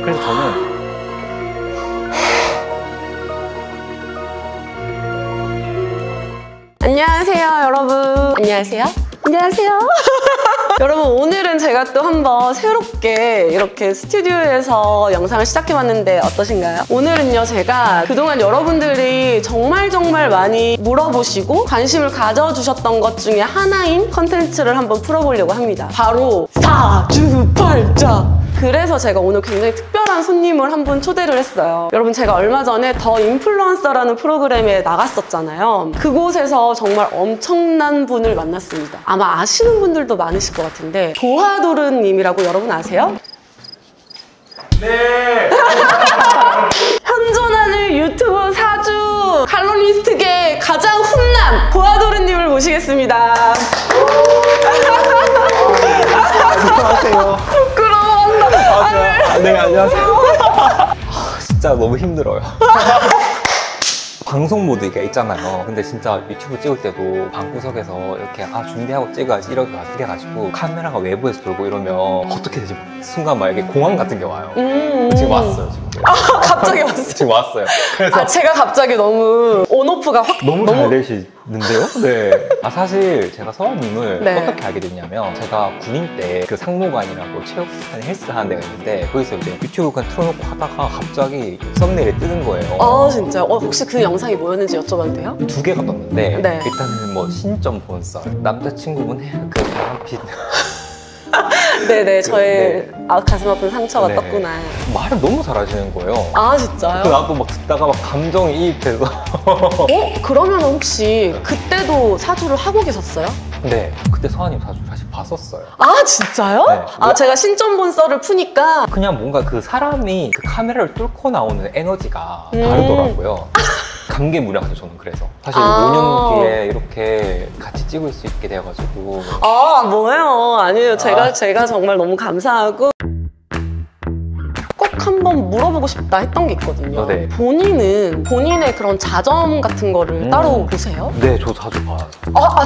그래서 저는 안녕하세요, 여러분. 안녕하세요. 안녕하세요. 여러분, 오늘은 제가 또 한번 새롭게 이렇게 스튜디오에서 영상을 시작해봤는데 어떠신가요? 오늘은요, 제가 그동안 여러분들이 정말 많이 물어보시고 관심을 가져주셨던 것 중에 하나인 컨텐츠를 한번 풀어보려고 합니다. 바로 사주팔자. 그래서 제가 오늘 굉장히 특별한 손님을 한 분 초대를 했어요. 여러분, 제가 얼마 전에 더 인플루언서라는 프로그램에 나갔었잖아요. 그곳에서 정말 엄청난 분을 만났습니다. 아마 아시는 분들도 많으실 것 같은데, 도하도르님이라고 여러분 아세요? 네! 현존하는 유튜브 사주 칼럼니스트계 가장 훈남 도하도르님을 모시겠습니다. 안녕하세요. 부끄러워한다. 네, 안녕하세요. 진짜 너무 힘들어요. 방송 모드가 있잖아요. 근데 진짜 유튜브 찍을 때도 방구석에서 이렇게 준비하고 찍어야지 이래가지고 카메라가 외부에서 돌고 이러면 어떻게 되지? 순간 막 이게 공황 같은 게 와요. 지금 왔어요. 지금. 갑자기 왔어요. 지금 왔어요. 그래서 제가 갑자기 너무 온오프가 확 너무 잘 되시는데요? 네. 사실 제가 서원님을 네. 어떻게 알게 됐냐면, 제가 군인 때 그 상무관이라고 체육관 헬스 하는 데가 있는데, 거기서 이제 유튜브 그냥 틀어놓고 하다가 갑자기 썸네일에 뜨는 거예요. 진짜요? 혹시 그 영상이 뭐였는지 여쭤봐도 돼요? 2개가 떴는데, 네. 일단은 뭐 신점 본썰, 남자친구분 그 바람핀 네네, 저의 네. 가슴 아픈 상처가 네. 떴구나. 말을 너무 잘하시는 거예요. 진짜요? 그 나도 막 듣다가 막 감정이 이입돼서. 그러면 혹시 그때도 사주를 하고 계셨어요? 네, 그때 서한님 사주 사실 봤었어요. 진짜요? 네. 제가 신점 본썰을 푸니까 그냥 뭔가 그 사람이 그 카메라를 뚫고 나오는 에너지가 다르더라고요. 감개무량하죠, 저는. 그래서 사실 5년 뒤에 이렇게 같이 찍을 수 있게 돼가지고. 뭐예요? 아니에요. 제가 정말 너무 감사하고 꼭 한번 물어보고 싶다 했던 게 있거든요. 네. 본인은 본인의 그런 자점 같은 거를 따로 보세요? 네, 저 자주 봐요.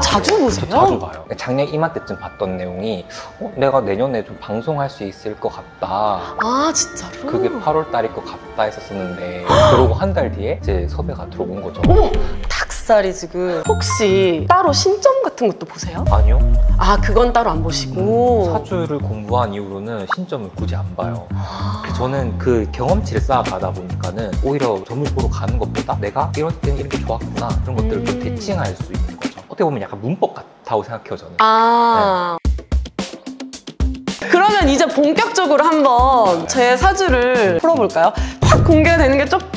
자주 보세요? 저 자주 봐요. 작년 이맘때쯤 봤던 내용이 내가 내년에 좀 방송할 수 있을 것 같다. 진짜로? 그게 8월 달일 것 같다 했었는데, 그러고 한 달 뒤에 이제 섭외가 들어온 거죠. 닭살이 지금. 혹시 따로 신점 같은 것도 보세요? 아니요. 그건 따로 안 보시고. 사주를 공부한 이후로는 신점을 굳이 안 봐요. 저는 그 경험치를 쌓아가다 보니까는 오히려 점을 보러 가는 것보다 내가 이럴 때는 이렇게 좋았구나, 그런 것들을 좀 대칭할 수 있는 거죠. 어떻게 보면 약간 문법 같다고 생각해요, 저는. 그러면 이제 본격적으로 한번 제 사주를 풀어볼까요? 확 공개가 되는 게 조금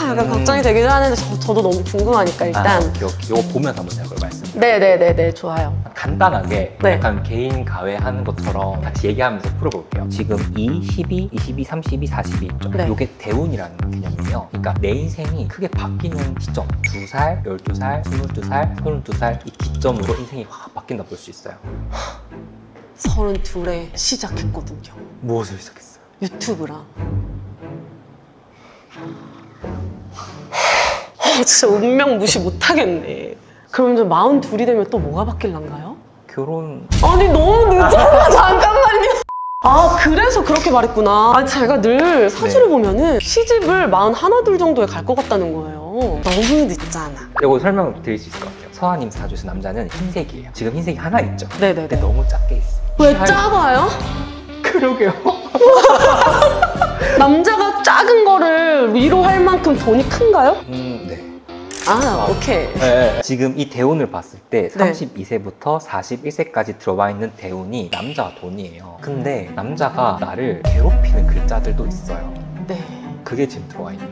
약간 걱정이 되기도 하는데 저도 너무 궁금하니까 일단 이거 보면서 한번 제가 그걸 말씀드릴게요. 네네네네, 좋아요. 간단하게 네. 약간 개인 가외 하는 것처럼 같이 얘기하면서 풀어볼게요. 지금 2, 12, 22, 32, 42 있죠? 네. 이게 대운이라는 개념이에요. 그러니까 내 인생이 크게 바뀌는 시점, 2살, 12살, 22살, 32살 이 기점으로 인생이 확 바뀐다 볼 수 있어요. 32에 시작했거든요. 무엇을 시작했어요? 유튜브랑. 진짜 운명 무시 못하겠네. 그럼 이제 42이 되면 또 뭐가 바뀔란가요? 결혼. 아니, 너무 늦잖아. 잠깐만요. 그래서 그렇게 말했구나. 제가 늘 사주를 보면은 시집을 41, 2 정도에 갈 것 같다는 거예요. 너무 늦잖아. 이거 설명드릴 수 있을 것 같아요. 서하님 사주에서 남자는 흰색이에요. 지금 흰색이 하나 있죠? 네네네. 근데 너무 작게 있어요. 왜 작아요? 그러게요. 남자가 작은 거를 위로할 만큼 돈이 큰가요? 네. 오케이. 네. 지금 이 대운을 봤을 때 네. 32세부터 41세까지 들어와 있는 대운이 남자 돈이에요. 근데 남자가 나를 괴롭히는 글자들도 있어요. 네. 그게 지금 들어와 있네.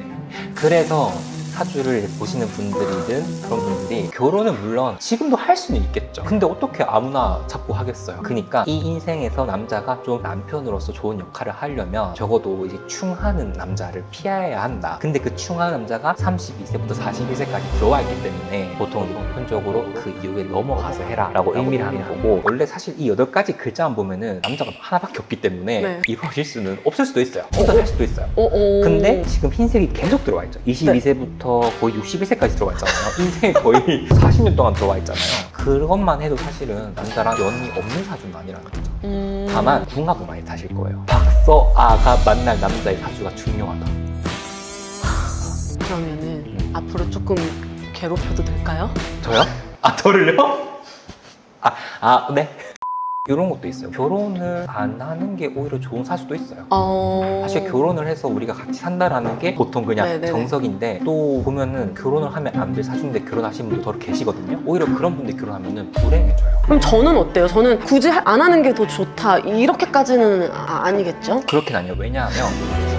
그래서 사주를 보시는 분들이든 그런 분들이 결혼은 물론 지금도 할 수는 있겠죠. 근데 어떻게 아무나 자꾸 하겠어요. 그러니까 이 인생에서 남자가 좀 남편으로서 좋은 역할을 하려면 적어도 이제 충하는 남자를 피해야 한다. 근데 그 충하는 남자가 32세부터 41세까지 들어와 있기 때문에 보통 보편적으로 그 이후에 넘어가서 해라 라고 의미를 하는 거고, 원래 사실 이 8가지 글자만 보면은 남자가 하나밖에 없기 때문에 네. 이루어질 수는 없을 수도 있어요. 못할 수도 있어요. 근데 지금 흰색이 계속 들어와 있죠. 22세부터 거의 61세까지 들어와 있잖아요. 인생에 거의 40년 동안 들어와 있잖아요. 그것만 해도 사실은 남자랑 연이 없는 사주는 아니라는 거죠. 다만 궁합을 많이 타실 거예요. 써아가 만날 남자의 사주가 중요하다. 그러면은 앞으로 조금 괴롭혀도 될까요? 저요? 아, 저를요? 네. 이런 것도 있어요. 결혼을 안 하는 게 오히려 좋은 사주도 있어요. 사실 결혼을 해서 우리가 같이 산다라는 게 보통 그냥 네네네. 정석인데, 또 보면은 결혼을 하면 안 될 사주인데 결혼하신 분도 더 계시거든요. 오히려 그런 분들 결혼하면은 불행해져요. 그럼 저는 어때요? 저는 굳이 안 하는 게 더 좋다 이렇게까지는 아니겠죠? 그렇긴 아니에요. 왜냐하면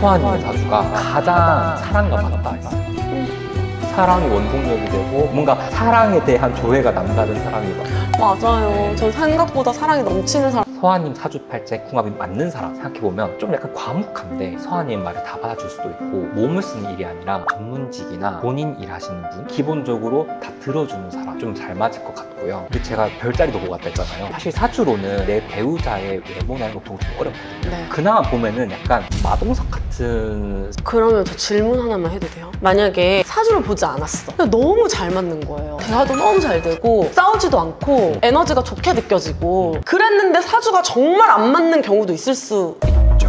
소아님의 사주가 가장 사랑과 맞닿아 있어요. 사랑이 원동력이 되고 뭔가 사랑에 대한 조회가 남다른 사람이거든요. 맞아요. 전 생각보다 사랑이 넘치는 사람. 서아님 사주팔자에 궁합이 맞는 사람 생각해보면 좀 약간 과묵한데 서아님 말을 다 받아줄 수도 있고, 몸을 쓰는 일이 아니라 전문직이나 본인 일하시는 분 기본적으로 다 들어주는 사람 좀 잘 맞을 것 같고요. 그리고 제가 별자리도 보고 왔다 했잖아요. 사실 사주로는 내 배우자의 외모나 이런 거 보기 좀 어렵거든요. 네. 그나마 보면은 약간 마동석 같은. 그러면 저 질문 하나만 해도 돼요? 만약에 사주를 보지 않았어. 근데 너무 잘 맞는 거예요. 대화도 너무 잘 되고 싸우지도 않고 에너지가 좋게 느껴지고 그랬는데 사주가 정말 안 맞는 경우도 있을 수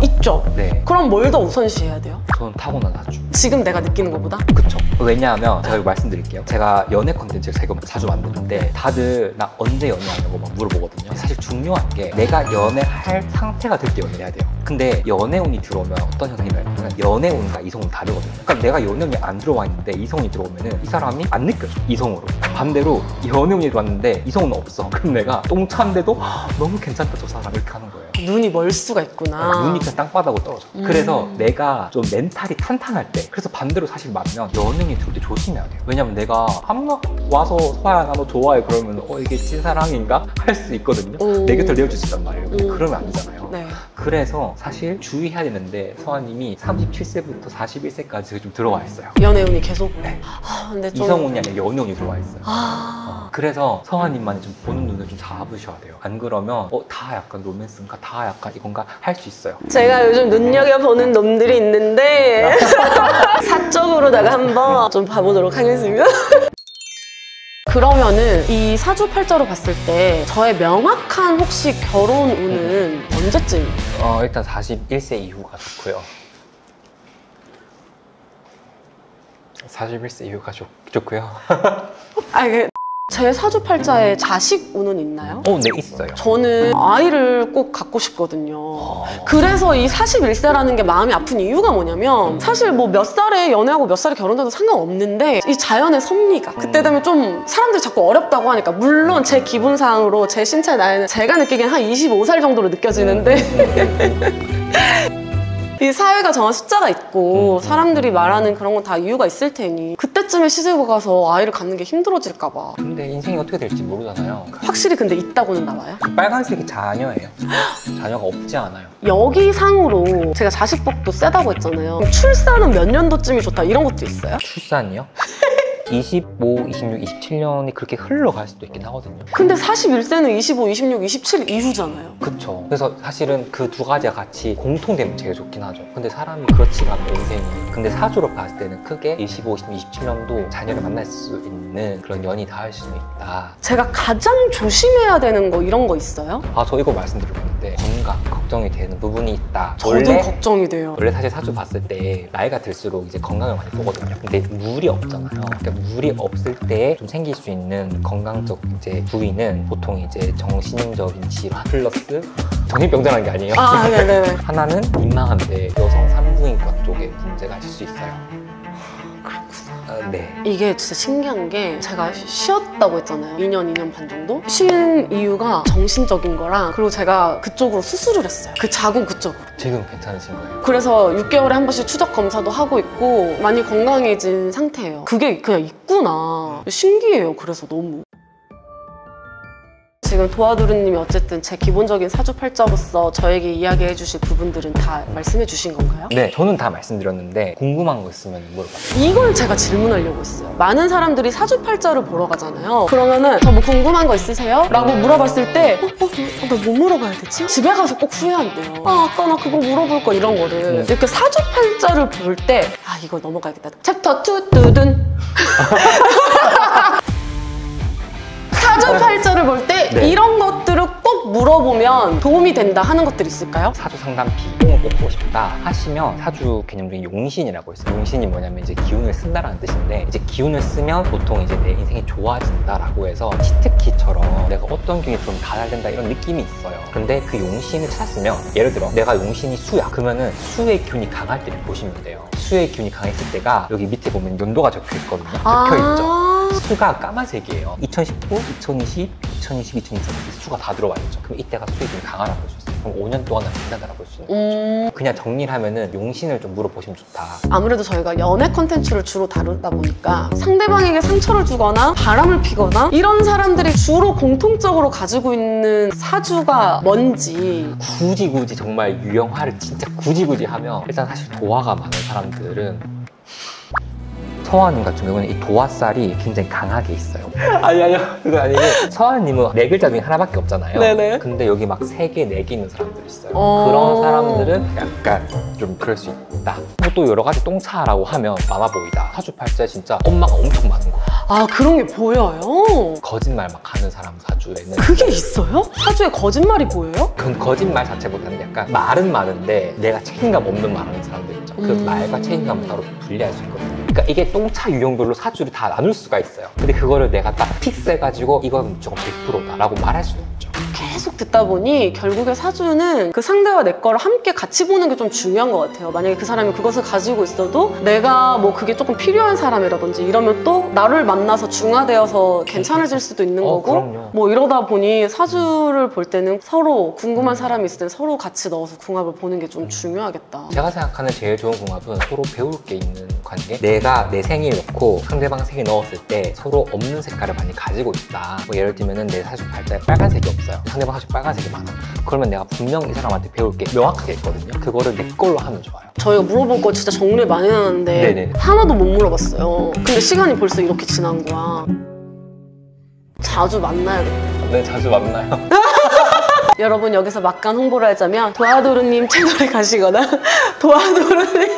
있죠. 네. 그럼 뭘 더 우선시해야 돼요? 저는 타고난 사주. 지금 내가 느끼는 것보다? 그쵸. 왜냐하면 제가 이거 말씀드릴게요. 제가 연애 콘텐츠를 자주 만드는데 다들 나 언제 연애하냐고 막 물어보거든요. 사실 중요한 게 내가 연애할 상태가 될 때 연애를 해야 돼요. 근데 연애운이 들어오면 어떤 현상이 나냐면 연애운과 이성은 다르거든요. 그러니까 내가 연애운이 안 들어와 있는데 이성이 들어오면 이 사람이 안 느껴져, 이성으로. 반대로 연애운이 들어왔는데 이성은 없어. 그럼 내가 똥차인데도 너무 괜찮다 저 사람, 이렇게 하는 거예요. 눈이 멀 수가 있구나. 눈이 그냥 땅바닥으로 떨어져. 그래서 내가 좀 멘탈이 탄탄할 때, 그래서 반대로 사실 맞으면 연예인이 들어올 때 조심해야 돼요. 왜냐면 내가 한번 와서 서아야 나 너 좋아해 그러면 이게 찐사랑인가? 할 수 있거든요. 내 곁을 내어줄 수 있단 말이에요. 근데 그러면 안 되잖아요. 네. 그래서 사실 주의해야 되는데 서아님이 37세부터 41세까지 좀 들어와 있어요. 연애운이 계속? 네. 근데 좀... 이성운이 아니라 연애운이 들어와 있어요. 그래서 서아님만이 좀 보는 눈을 좀 잡으셔야 돼요. 안 그러면 다 약간 로맨스인가? 다 약간 이건가? 할 수 있어요. 제가 요즘 눈여겨보는 놈들이 있는데 사적으로다가 한번 좀 봐보도록 하겠습니다. 그러면은 이 사주팔자로 봤을 때 저의 명확한 혹시 결혼 운은 언제쯤이에요? 일단 41세 이후가 좋고요. 41세 이후가 좋고요. 제 사주팔자에 자식 운은 있나요? 네, 있어요. 저는 아이를 꼭 갖고 싶거든요. 그래서 이 41세라는 게 마음이 아픈 이유가 뭐냐면 사실 뭐 몇 살에 연애하고 몇 살에 결혼해도 상관없는데 이 자연의 섭리가 그때 되면 좀 사람들이 자꾸 어렵다고 하니까, 물론 제 기분상으로 제 신체 나이는 제가 느끼기엔 한 25살 정도로 느껴지는데 이 사회가 정한 숫자가 있고 사람들이 말하는 그런 건 다 이유가 있을 테니 그때쯤에 시집을 가서 아이를 갖는 게 힘들어질까 봐. 근데 인생이 어떻게 될지 모르잖아요. 확실히 근데 있다고는 나와요? 빨간색이 자녀예요. 자녀가 없지 않아요. 여기 상으로 제가 자식복도 세다고 했잖아요. 출산은 몇 년도쯤이 좋다 이런 것도 있어요? 출산이요? 25, 26, 27년이 그렇게 흘러갈 수도 있긴 하거든요. 근데 41세는 25, 26, 27 이후잖아요. 그쵸. 그래서 사실은 그 두 가지가 같이 공통되면 제일 좋긴 하죠. 근데 사람이 그렇지가 않아요, 인생이. 근데 사주로 봤을 때는 크게 25, 26, 27년도 자녀를 만날 수 있는 그런 연이 닿을 수는 있다. 제가 가장 조심해야 되는 거 이런 거 있어요? 저 이거 말씀드리고 있는데 건강 걱정이 되는 부분이 있다. 저도 걱정이 돼요. 원래 사실 사주 봤을 때 나이가 들수록 이제 건강을 많이 보거든요. 근데 물이 없잖아요. 그러니까 물이 없을 때 좀 생길 수 있는 건강적 이제 부위는 보통 이제 정신적인 질환 플러스 정신병자라는 게 아니에요. 네네네. 하나는 민망한데 여성 산부인과 쪽에 문제가 있을 수 있어요. 네. 이게 진짜 신기한 게 제가 쉬었다고 했잖아요. 2년 반 정도? 쉰 이유가 정신적인 거랑, 그리고 제가 그쪽으로 수술을 했어요. 그 자궁 그쪽으로. 지금 괜찮으신 거예요? 그래서 6개월에 한 번씩 추적 검사도 하고 있고 많이 건강해진 상태예요. 그게 그냥 있구나. 신기해요. 그래서 너무. 지금 도와두루님이 어쨌든 제 기본적인 사주팔자로서 저에게 이야기해 주실 부분들은 다 말씀해 주신 건가요? 네, 저는 다 말씀드렸는데 궁금한 거 있으면 물어봐요. 이걸 제가 질문하려고 했어요. 많은 사람들이 사주팔자를 보러 가잖아요. 그러면은 저 뭐 궁금한 거 있으세요? 라고 물어봤을 때 나 뭐 물어봐야 되지? 집에 가서 꼭 후회한대요. 아까 나 그거 물어볼 거 이런 거를. 이렇게 사주팔자를 볼 때 이거 넘어가야겠다. 챕터 2 뚜둔 사주팔자를 볼 때 네. 이런 것들을 꼭 물어보면 도움이 된다 하는 것들이 있을까요? 사주 상담 비용을 뽑고 싶다 하시면 사주 개념 중에 용신이라고 있어요. 용신이 뭐냐면 이제 기운을 쓴다라는 뜻인데, 이제 기운을 쓰면 보통 이제 내 인생이 좋아진다라고 해서 치트키처럼 내가 어떤 기운이 좀 달달된다 이런 느낌이 있어요. 근데 그 용신을 찾았으면, 예를 들어 내가 용신이 수야, 그러면은 수의 기운이 강할 때를 보시면 돼요. 수의 기운이 강했을 때가 여기 밑에 보면 연도가 적혀 있거든요. 적혀 있죠. 수가 까만색이에요. 2019, 2020, 2022, 2023 수가 다 들어와 있죠. 그럼 이때가 수익이 좀 강하다고 볼 수 있어요. 그럼 5년 동안은 괜찮다고 볼 수 있는 거죠. 그냥 정리를 하면은 용신을 좀 물어보시면 좋다. 아무래도 저희가 연애 컨텐츠를 주로 다루다 보니까 상대방에게 상처를 주거나 바람을 피거나 이런 사람들이 주로 공통적으로 가지고 있는 사주가 뭔지. 굳이 정말 유형화를 진짜 굳이 하면, 일단 사실 도화가 많은 사람들은, 서화님 같은 경우는 이 도화살이 굉장히 강하게 있어요. 아니요. 그건 아니고, 서화님은 네 글자 중에 하나밖에 없잖아요. 네네. 근데 여기 막 3개, 4개 있는 사람들이 있어요. 그런 사람들은 약간 좀 그럴 수 있다. 또 여러 가지 똥차라고 하면 많아 보이다. 사주팔자에 진짜 엄마가 엄청 많은 거. 아, 그런 게 보여요? 거짓말 막 하는 사람 사주에는. 그게 있어요? 사주에 거짓말이 보여요? 그건 거짓말 자체보다는 약간 말은 많은데 내가 책임감 없는 말 하는 사람들 있죠. 그 말과 책임감을 따로 분리할 수 있거든요. 그러니까 이게 똥차 유형별로 사주를 다 나눌 수가 있어요. 근데 그거를 내가 딱 픽스해가지고 이건 무조건 100%다 라고 말할 수는 없죠. 계속 듣다 보니 결국에 사주는 그 상대와 내 거를 함께 같이 보는 게 좀 중요한 것 같아요. 만약에 그 사람이 그것을 가지고 있어도 내가 뭐 그게 조금 필요한 사람이라든지 이러면 또 나를 만나서 중화되어서 괜찮아질 수도 있는 거고, 그럼요. 뭐 이러다 보니 사주를 볼 때는 서로 궁금한 사람이 있을 때 서로 같이 넣어서 궁합을 보는 게 좀 중요하겠다. 제가 생각하는 제일 좋은 궁합은 서로 배울 게 있는 관계. 내가 내 생일 넣고 상대방 생일 넣었을 때 서로 없는 색깔을 많이 가지고 있다. 뭐 예를 들면은 내 사주팔자에 빨간색이 없어요. 상대방 사주 빨간색이 많아. 그러면 내가 분명 이 사람한테 배울 게 명확하게 있거든요. 그거를 내 걸로 하면 좋아요. 저희가 물어볼 거 진짜 정리를 많이 해놨는데 네네. 하나도 못 물어봤어요. 근데 시간이 벌써 이렇게 지난 거야. 자주 만나야겠다. 네, 자주 만나요. 여러분, 여기서 막간 홍보를 하자면 도아도르님 채널에 가시거나 도아도르님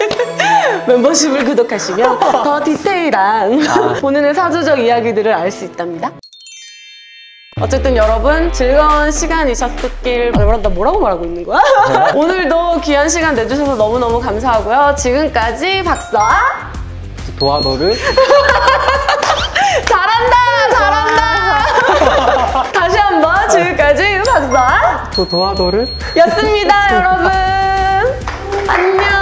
멤버십을 구독하시면 더 디테일한 본인의 사주적 이야기들을 알 수 있답니다. 어쨌든 여러분, 즐거운 시간이셨길. 나 뭐라고 말하고 있는 거야? 오늘도 귀한 시간 내주셔서 너무너무 감사하고요. 지금까지 박서아 도화도를 잘한다. 다시 한번 지금까지 박서아 도화도를 였습니다. 여러분 안녕.